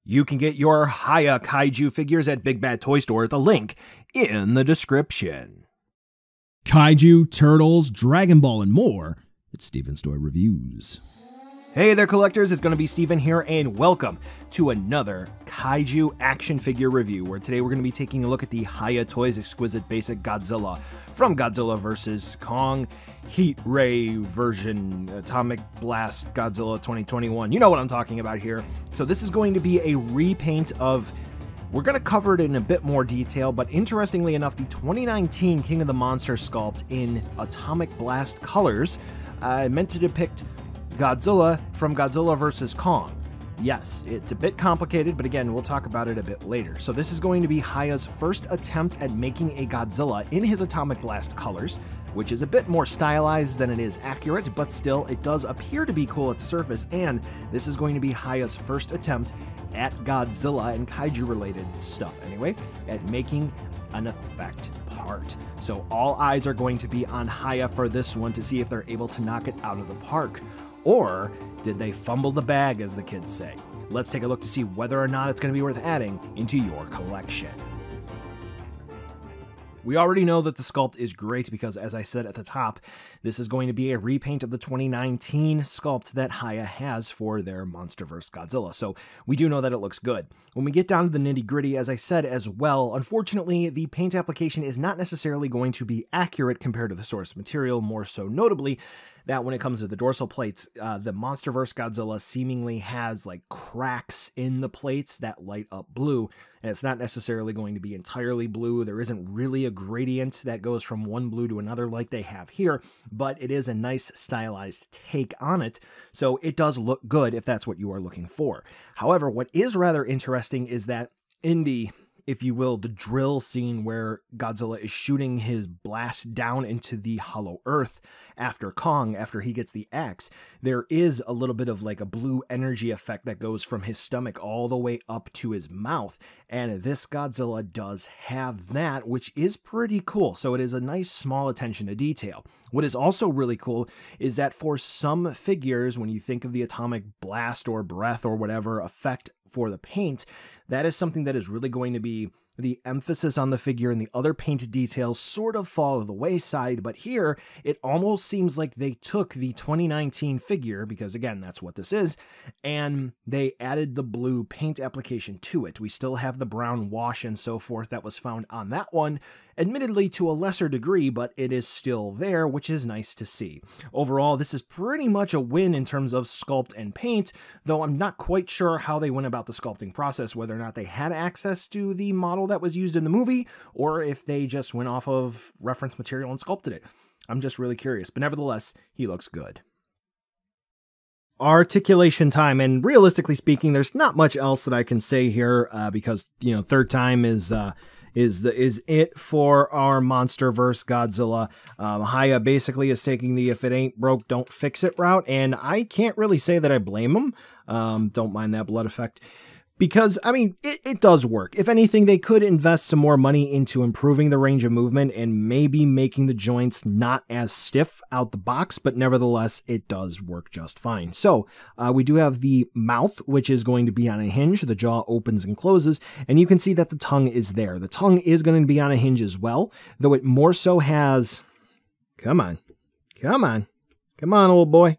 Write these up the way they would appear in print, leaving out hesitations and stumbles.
You can get your Hiya Kaiju figures at BigBadToyStore, the link in the description. Kaiju, turtles, Dragon Ball, and more. It's Steven's Toy Reviews. Hey there collectors, it's going to be Steven here, and welcome to another Kaiju action figure review, where today we're going to be taking a look at the Hiya Toys Exquisite Basic Godzilla from Godzilla vs. Kong Heat Ray version Atomic Blast Godzilla 2021. You know what I'm talking about here. So this is going to be a repaint of, we're going to cover it in a bit more detail, but interestingly enough, the 2019 King of the Monsters sculpt in Atomic Blast colors, meant to depict Godzilla from Godzilla vs. Kong. Yes, it's a bit complicated, but again, we'll talk about it a bit later. So this is going to be Hiya's first attempt at making a Godzilla in his Atomic Blast colors, which is a bit more stylized than it is accurate, but still, it does appear to be cool at the surface, and this is going to be Hiya's first attempt at Godzilla and Kaiju-related stuff anyway, at making an effect part. So all eyes are going to be on Hiya for this one to see if they're able to knock it out of the park. Or did they fumble the bag, as the kids say? Let's take a look to see whether or not it's going to be worth adding into your collection. We already know that the sculpt is great because, as I said at the top, this is going to be a repaint of the 2019 sculpt that Hiya has for their MonsterVerse Godzilla, so we do know that it looks good. When we get down to the nitty-gritty, as I said as well, unfortunately, the paint application is not necessarily going to be accurate compared to the source material, more so notably that when it comes to the dorsal plates, the MonsterVerse Godzilla seemingly has like cracks in the plates that light up blue, and it's not necessarily going to be entirely blue. There isn't really a gradient that goes from one blue to another like they have here, but it is a nice stylized take on it, so it does look good if that's what you are looking for. However, what is rather interesting is that in the, if you will, the drill scene where Godzilla is shooting his blast down into the hollow earth after Kong, after he gets the axe, there is a little bit of like a blue energy effect that goes from his stomach all the way up to his mouth. And this Godzilla does have that, which is pretty cool. So it is a nice small attention to detail. What is also really cool is that for some figures, when you think of the atomic blast or breath or whatever effect for the paint, that is something that is really going to be the emphasis on the figure, and the other paint details sort of fall to the wayside. But here, it almost seems like they took the 2019 figure, because again, that's what this is, and they added the blue paint application to it. We still have the brown wash and so forth that was found on that one, admittedly to a lesser degree, but it is still there, which is nice to see. Overall, this is pretty much a win in terms of sculpt and paint, though I'm not quite sure how they went about the sculpting process, whether or not they had access to the model that was used in the movie, or if they just went off of reference material and sculpted it. I'm just really curious, but nevertheless, he looks good. Articulation time, and realistically speaking, there's not much else that I can say here because, you know, third time is it for our MonsterVerse Godzilla. Hiya basically is taking the if it ain't broke, don't fix it route, and I can't really say that I blame him. Don't mind that blood effect. Because, I mean, it does work. If anything, they could invest some more money into improving the range of movement and maybe making the joints not as stiff out the box, but nevertheless, it does work just fine. So, we do have the mouth, which is going to be on a hinge. The jaw opens and closes, and you can see that the tongue is there. The tongue is going to be on a hinge as well, though it more so has... Come on, old boy.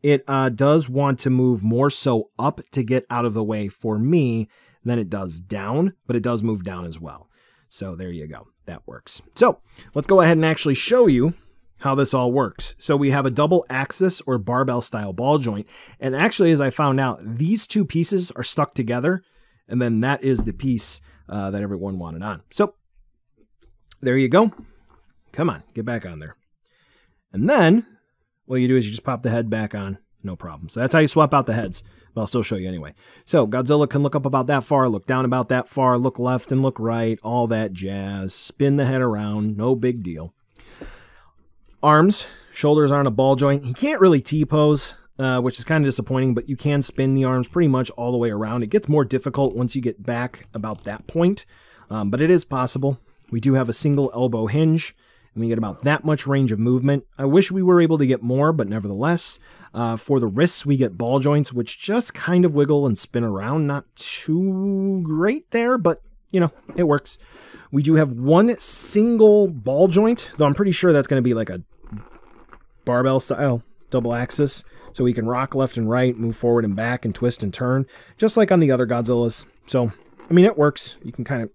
It does want to move more so up to get out of the way for me than it does down, but it does move down as well. So there you go. That works. So let's go ahead and actually show you how this all works. So we have a double axis or barbell style ball joint. And actually, as I found out, these two pieces are stuck together. And then that is the piece that everyone wanted on. So there you go. Come on, get back on there. And then what you do is you just pop the head back on, no problem. So that's how you swap out the heads, but I'll still show you anyway. So Godzilla can look up about that far, look down about that far, look left and look right, all that jazz, spin the head around, no big deal. Arms, shoulders are on a ball joint. He can't really T-pose, which is kind of disappointing, but you can spin the arms pretty much all the way around. It gets more difficult once you get back about that point, but it is possible. We do have a single elbow hinge. and we get about that much range of movement. I wish we were able to get more, but nevertheless, for the wrists, we get ball joints, which just kind of wiggle and spin around. Not too great there, but, you know, it works. We do have one single ball joint, though I'm pretty sure that's going to be like a barbell style double axis, so we can rock left and right, move forward and back, and twist and turn, just like on the other Godzillas. So, I mean, it works. You can kind of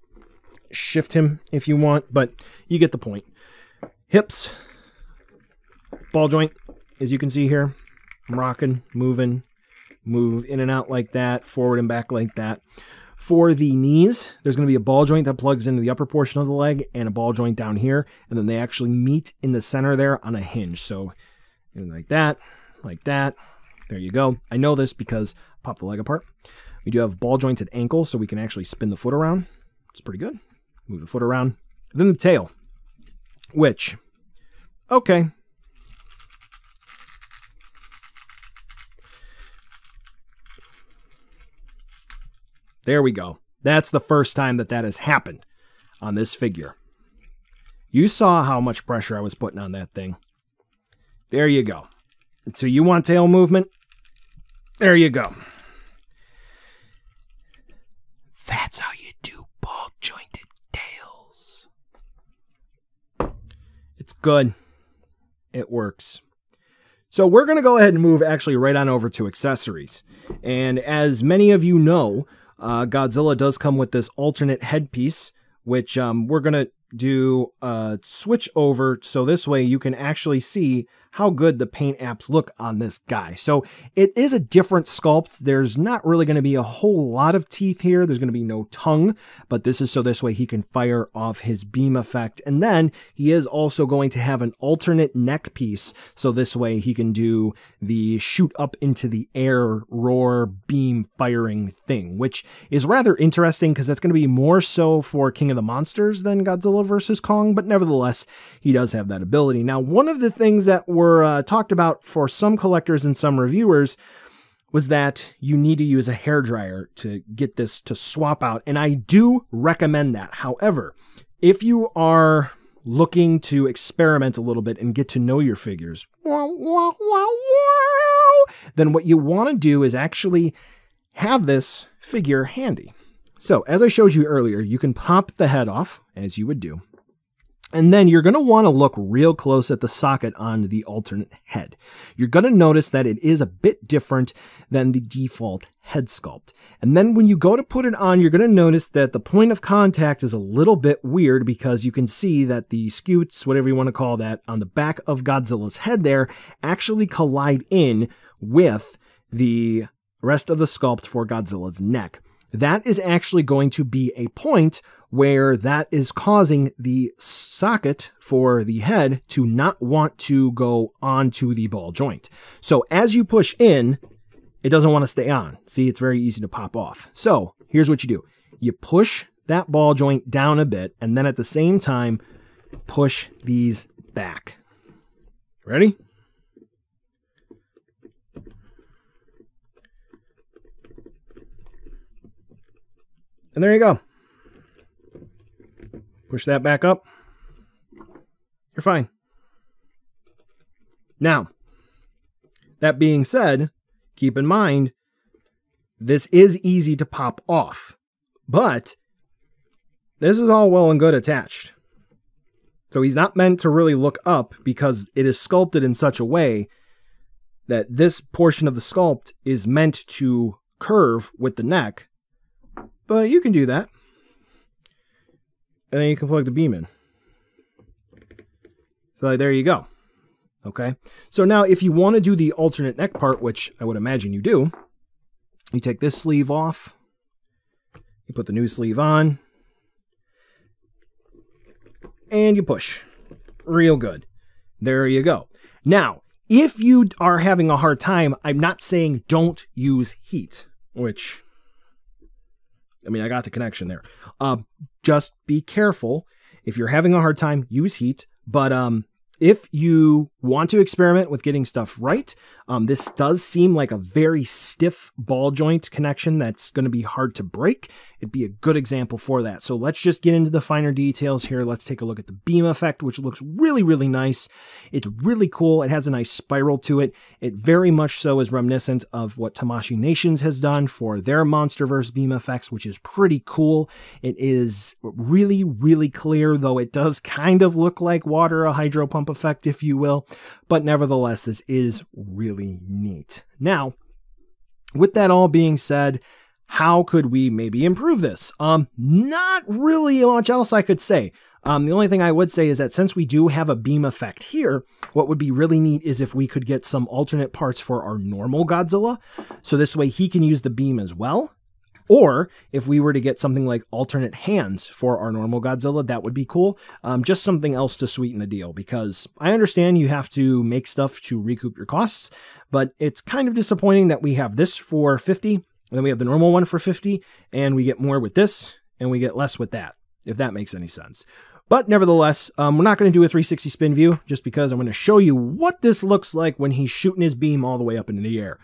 shift him if you want, but you get the point. Hips, ball joint, as you can see here. I'm rocking, moving, move in and out like that, forward and back like that. For the knees, there's going to be a ball joint that plugs into the upper portion of the leg and a ball joint down here, and then they actually meet in the center there on a hinge. So, like that, like that. There you go. I know this because pop the leg apart. We do have ball joints at ankle, so we can actually spin the foot around. It's pretty good. Move the foot around. And then the tail, which, okay. There we go. That's the first time that that has happened on this figure. You saw how much pressure I was putting on that thing. There you go. So you want tail movement? There you go. That's how you do ball-jointed tails. It's good. It works. So we're going to go ahead and move actually right on over to accessories. And as many of you know, Godzilla does come with this alternate headpiece, which we're going to do a switch over so this way you can actually see how good the paint apps look on this guy. So it is a different sculpt. There's not really going to be a whole lot of teeth here. There's going to be no tongue, but this is so this way he can fire off his beam effect. And then he is also going to have an alternate neck piece. So this way he can do the shoot up into the air roar beam firing thing, which is rather interesting because that's going to be more so for King of the Monsters than Godzilla versus Kong. But nevertheless, he does have that ability. Now, one of the things that were talked about for some collectors and some reviewers was that you need to use a hairdryer to get this to swap out, and I do recommend that. However, if you are looking to experiment a little bit and get to know your figures, then what you want to do is actually have this figure handy. So, as I showed you earlier, you can pop the head off, as you would do. And then you're going to want to look real close at the socket on the alternate head. You're going to notice that it is a bit different than the default head sculpt. And then when you go to put it on, you're going to notice that the point of contact is a little bit weird because you can see that the scutes, whatever you want to call that, on the back of Godzilla's head there actually collide in with the rest of the sculpt for Godzilla's neck. That is actually going to be a point where that is causing the socket for the head to not want to go onto the ball joint. So as you push in, it doesn't want to stay on. See, it's very easy to pop off. So here's what you do. You push that ball joint down a bit, and then at the same time, push these back. Ready? And there you go. Push that back up. You're fine. Now, that being said, keep in mind, this is easy to pop off, but this is all well and good attached. So he's not meant to really look up because it is sculpted in such a way that this portion of the sculpt is meant to curve with the neck, but you can do that. And then you can plug the beam in. So there you go. Okay. So now if you want to do the alternate neck part, which I would imagine you do, you take this sleeve off. You put the new sleeve on. And you push. Real good. There you go. Now, if you are having a hard time, I'm not saying don't use heat, which, I mean, I got the connection there. Just be careful. If you're having a hard time, use heat. But if you want to experiment with getting stuff right, this does seem like a very stiff ball joint connection that's going to be hard to break. It'd be a good example for that. So let's just get into the finer details here. Let's take a look at the beam effect, which looks really, really nice. It's really cool. It has a nice spiral to it. It very much so is reminiscent of what Tamashii Nations has done for their Monsterverse beam effects, which is pretty cool. It is really, really clear, though it does kind of look like water, a hydro pump effect, if you will. But nevertheless, this is really neat. Now, with that all being said, how could we maybe improve this? Not really much else I could say. The only thing I would say is that since we do have a beam effect here, what would be really neat is if we could get some alternate parts for our normal Godzilla. So this way he can use the beam as well. Or if we were to get something like alternate hands for our normal Godzilla, that would be cool. Just something else to sweeten the deal, because I understand you have to make stuff to recoup your costs, but it's kind of disappointing that we have this for 50, and then we have the normal one for 50, and we get more with this, and we get less with that, if that makes any sense. But nevertheless, we're not going to do a 360 spin view, just because I'm going to show you what this looks like when he's shooting his beam all the way up into the air.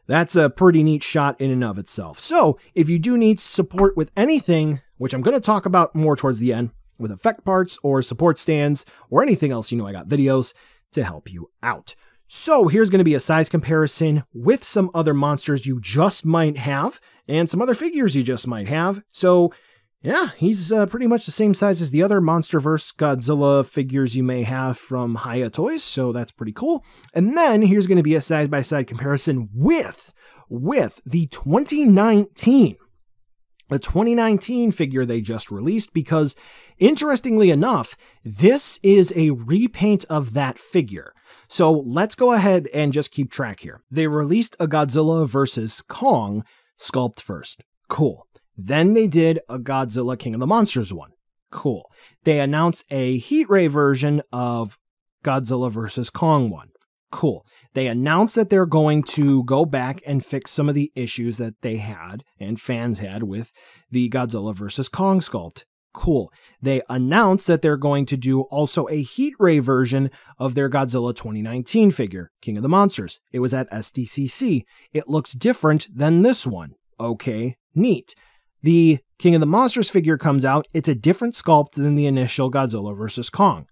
That's a pretty neat shot in and of itself. So if you do need support with anything, which I'm going to talk about more towards the end, with effect parts or support stands or anything else, you know I got videos to help you out. So here's going to be a size comparison with some other monsters you just might have and some other figures you just might have. So yeah, he's pretty much the same size as the other Monsterverse Godzilla figures you may have from Hiya Toys, so that's pretty cool. And then here's going to be a side-by-side comparison with the 2019 figure they just released, because interestingly enough, this is a repaint of that figure. So let's go ahead and just keep track here. They released a Godzilla vs. Kong sculpt first. Cool. Then they did a Godzilla King of the Monsters one. Cool. They announced a Heat Ray version of Godzilla vs. Kong one. Cool. They announced that they're going to go back and fix some of the issues that they had and fans had with the Godzilla vs. Kong sculpt. Cool. They announced that they're going to do also a Heat Ray version of their Godzilla 2019 figure, King of the Monsters. It was at SDCC. It looks different than this one. Okay, neat. The King of the Monsters figure comes out. It's a different sculpt than the initial Godzilla vs. Kong.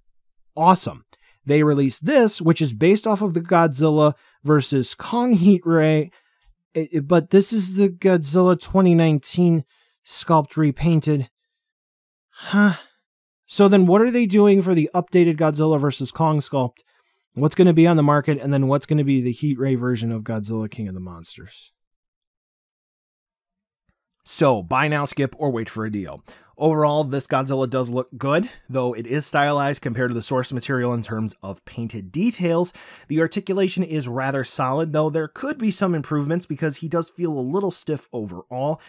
Awesome. They released this, which is based off of the Godzilla vs. Kong Heat Ray, but this is the Godzilla 2019 sculpt repainted. Huh. So then what are they doing for the updated Godzilla vs. Kong sculpt? What's going to be on the market, and then what's going to be the Heat Ray version of Godzilla King of the Monsters? So, buy now, skip, or wait for a deal. Overall, this Godzilla does look good, though it is stylized compared to the source material in terms of painted details. The articulation is rather solid, though there could be some improvements because he does feel a little stiff overall.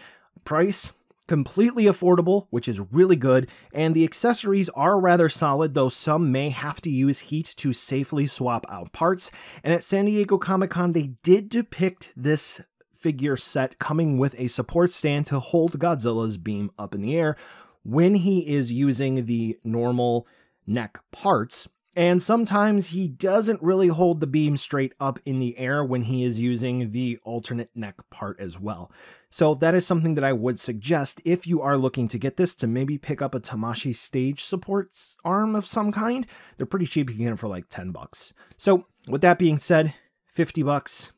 Price, completely affordable, which is really good, and the accessories are rather solid, though some may have to use heat to safely swap out parts. And at San Diego Comic-Con, they did depict this figure set coming with a support stand to hold Godzilla's beam up in the air when he is using the normal neck parts. And sometimes he doesn't really hold the beam straight up in the air when he is using the alternate neck part as well. So that is something that I would suggest if you are looking to get this, to maybe pick up a Tamashii stage supports arm of some kind. They're pretty cheap. You can get them for like $10. So with that being said, $50.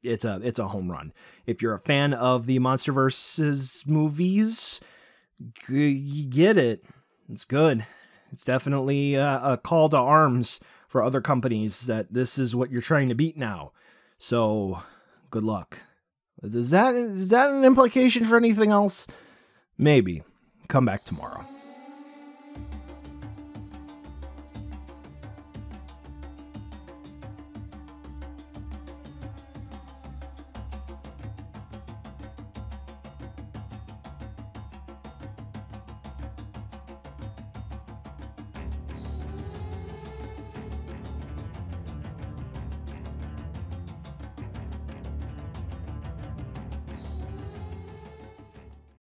It's a home run. If you're a fan of the Monsterverse's movies, you get it. It's good. It's definitely a call to arms for other companies that this is what you're trying to beat now. So, good luck. Is that an implication for anything else? Maybe. Come back tomorrow.